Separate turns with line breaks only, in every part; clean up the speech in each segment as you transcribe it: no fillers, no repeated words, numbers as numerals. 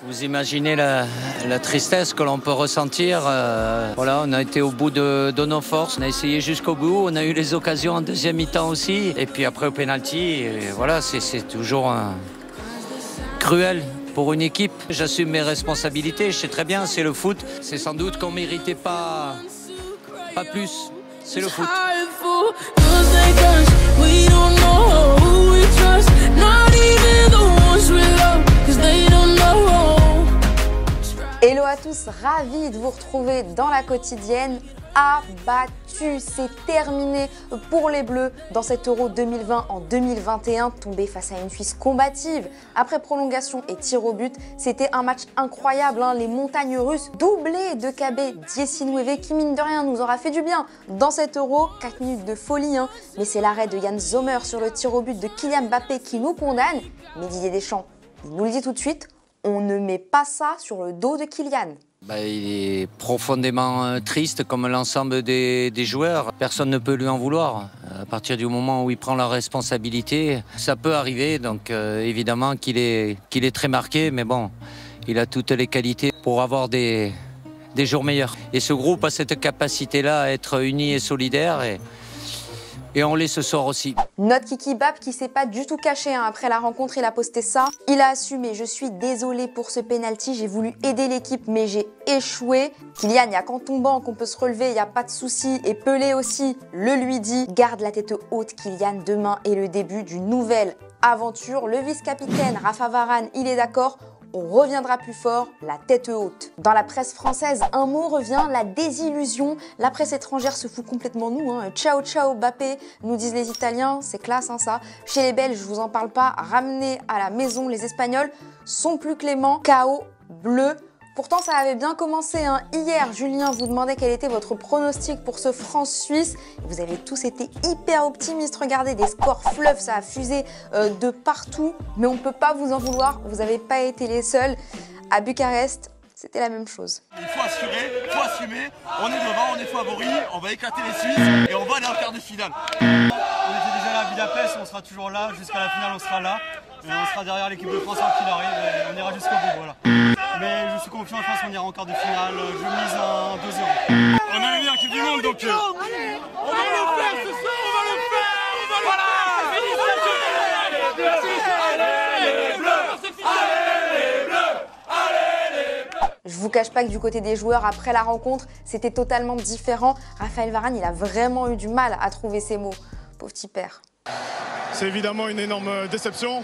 Vous imaginez la tristesse que l'on peut ressentir. Voilà, on a été au bout de nos forces, on a essayé jusqu'au bout, on a eu les occasions en deuxième mi-temps aussi. Et puis après au pénalty, voilà, c'est toujours cruel pour une équipe. J'assume mes responsabilités, je sais très bien, c'est le foot. C'est sans doute qu'on ne méritait pas plus, c'est le foot.
Hello à tous, ravi de vous retrouver dans la quotidienne. Abattu, c'est terminé pour les Bleus dans cet Euro 2020 en 2021, tombé face à une Suisse combative. Après prolongation et tir au but, c'était un match incroyable, hein. Les montagnes russes doublées de Kabe Diesinueve qui mine de rien nous aura fait du bien dans cet Euro. 4 minutes de folie, hein. Mais c'est l'arrêt de Yann Sommer sur le tir au but de Kylian Mbappé qui nous condamne. Mais Didier Deschamps, il nous le dit tout de suite, on ne met pas ça sur le dos de Kylian.
Il est profondément triste comme l'ensemble des joueurs. Personne ne peut lui en vouloir. À partir du moment où il prend la responsabilité, ça peut arriver. Donc évidemment qu'il est très marqué, mais bon, il a toutes les qualités pour avoir des jours meilleurs. Et ce groupe a cette capacité-là à être uni et solidaire. Et on l'est ce soir aussi.
Notre Kiki Bap qui s'est pas du tout caché, hein. Après la rencontre, il a posté ça. Il a assumé, je suis désolé pour ce penalty, j'ai voulu aider l'équipe mais j'ai échoué. Kylian, il n'y a qu'en tombant qu'on peut se relever, il n'y a pas de souci. Et Pelé aussi le lui dit. Garde la tête haute Kylian, demain est le début d'une nouvelle aventure. Le vice-capitaine Rafa Varane, il est d'accord. On reviendra plus fort, la tête haute. Dans la presse française, un mot revient, la désillusion. La presse étrangère se fout complètement nous, hein. Ciao ciao Mbappé, nous disent les Italiens, c'est classe hein, ça. Chez les Belges, je vous en parle pas, ramenés à la maison, les Espagnols sont plus cléments, chaos bleu. Pourtant, ça avait bien commencé, hein. Hier, Julien vous demandait quel était votre pronostic pour ce France-Suisse. Vous avez tous été hyper optimistes. Regardez, des scores fluff, ça a fusé de partout. Mais on ne peut pas vous en vouloir, vous n'avez pas été les seuls. À Bucarest, c'était la même chose.
Il faut assurer, il faut assumer. On est devant, on est favoris, on va éclater les Suisses et on va aller en quart de finale.
On était déjà là à Budapest, on sera toujours là. Jusqu'à la finale, on sera là. Et on sera derrière l'équipe de France en qu'il arrive et on ira jusqu'au bout, voilà. Mais je suis confiant, je pense qu'on ira en quart de finale. Je mise un 2-0.
On a la meilleure équipe du monde, donc on va le faire ce soir, on va le faire, on va le faire.
Je vous cache pas que du côté des joueurs, après la rencontre, c'était totalement différent. Raphaël Varane, il a vraiment eu du mal à trouver ses mots. Pauvre petit père.
C'est évidemment une énorme déception.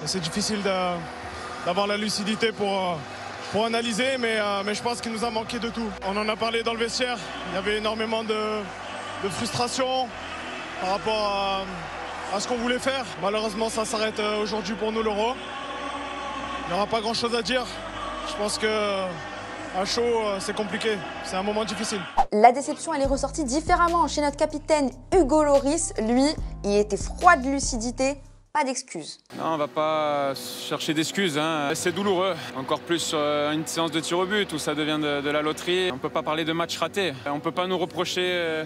C'est difficile d'avoir la lucidité pour analyser, mais je pense qu'il nous a manqué de tout. On en a parlé dans le vestiaire, il y avait énormément de frustration par rapport à ce qu'on voulait faire. Malheureusement, ça s'arrête aujourd'hui pour nous, l'Euro. Il n'y aura pas grand-chose à dire. Je pense que à chaud, c'est compliqué, c'est un moment difficile.
La déception, elle est ressortie différemment chez notre capitaine Hugo Lloris. Lui, il était froid de lucidité, pas d'excuses.
Non, on va pas chercher d'excuses, hein. C'est douloureux. Encore plus sur une séance de tir au but où ça devient de la loterie. On peut pas parler de match raté. On peut pas nous reprocher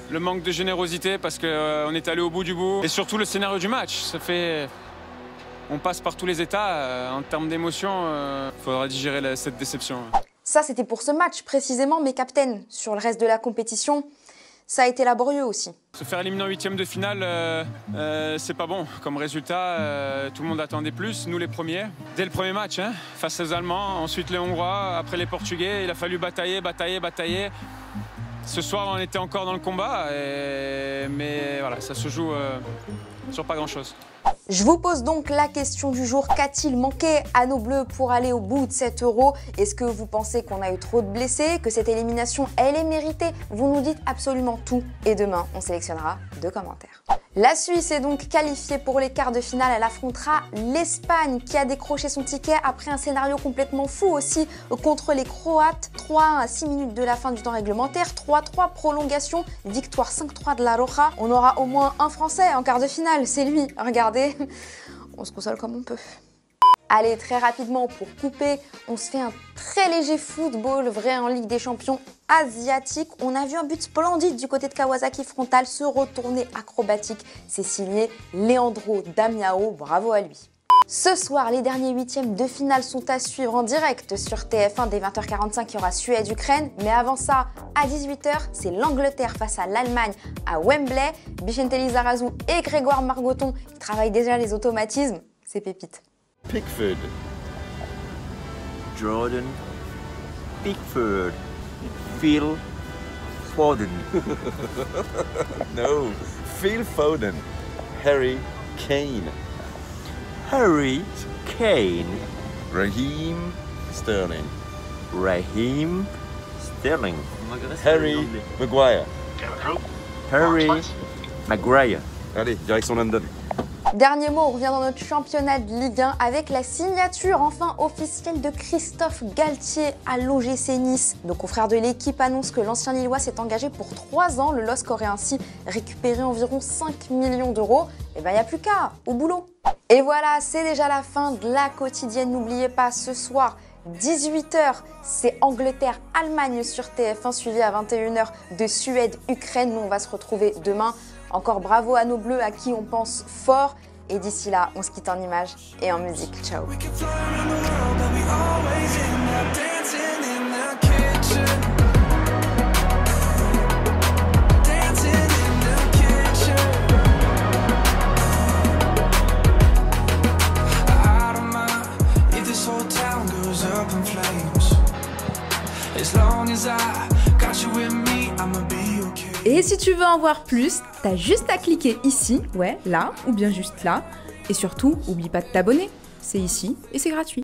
le manque de générosité parce qu'on est allé au bout du bout. Et surtout le scénario du match, ça fait... On passe par tous les états. En termes d'émotion, il faudra digérer cette déception.
Ça, c'était pour ce match précisément, mais capitaine, sur le reste de la compétition, ça a été laborieux aussi.
Se faire éliminer en huitième de finale, c'est pas bon. Comme résultat, tout le monde attendait plus, nous les premiers. Dès le premier match, hein, face aux Allemands, ensuite les Hongrois, après les Portugais, il a fallu batailler. Ce soir, on était encore dans le combat, mais voilà, ça se joue sur pas grand-chose.
Je vous pose donc la question du jour, qu'a-t-il manqué à nos Bleus pour aller au bout de cet Euro? Est-ce que vous pensez qu'on a eu trop de blessés, que cette élimination, elle est méritée? Vous nous dites absolument tout et demain, on sélectionnera 2 commentaires. La Suisse est donc qualifiée pour les quarts de finale. Elle affrontera l'Espagne qui a décroché son ticket après un scénario complètement fou aussi contre les Croates. 3-1 à 6 minutes de la fin du temps réglementaire, 3-3 prolongation, victoire 5-3 de la Roja. On aura au moins un Français en quart de finale, c'est lui. Regardez, on se console comme on peut. Allez, très rapidement pour couper, on se fait un très léger football vrai en Ligue des Champions asiatique. On a vu un but splendide du côté de Kawasaki Frontale, se retourner acrobatique. C'est signé Leandro Damiao, bravo à lui. Ce soir, les derniers huitièmes de finale sont à suivre en direct sur TF1 dès 20h45. Il y aura Suède-Ukraine. Mais avant ça, à 18h, c'est l'Angleterre face à l'Allemagne à Wembley. Vicente Lizarazu et Grégoire Margoton qui travaillent déjà les automatismes. C'est pépite.
Pickford. Jordan. Pickford. Phil Foden. No. Phil Foden. Harry Kane. Harry Kane. Raheem Sterling. Raheem Sterling. Harry Maguire. Harry Maguire. Allez, direction London.
Dernier mot, on revient dans notre championnat de Ligue 1 avec la signature enfin officielle de Christophe Galtier à l'OGC Nice. Nos confrères de l'équipe annoncent que l'ancien Lillois s'est engagé pour 3 ans. Le LOSC aurait ainsi récupéré environ 5 millions d'euros. Et ben, il n'y a plus qu'à, au boulot. Et voilà, c'est déjà la fin de la quotidienne. N'oubliez pas, ce soir, 18h, c'est Angleterre-Allemagne sur TF1, suivi à 21h de Suède-Ukraine. Nous, on va se retrouver demain. Encore bravo à nos bleus à qui on pense fort. Et d'ici là, on se quitte en images et en musique. Ciao.
Et si tu veux en voir plus, t'as juste à cliquer ici, ouais, là, ou bien juste là. Et surtout, oublie pas de t'abonner. C'est ici et c'est gratuit.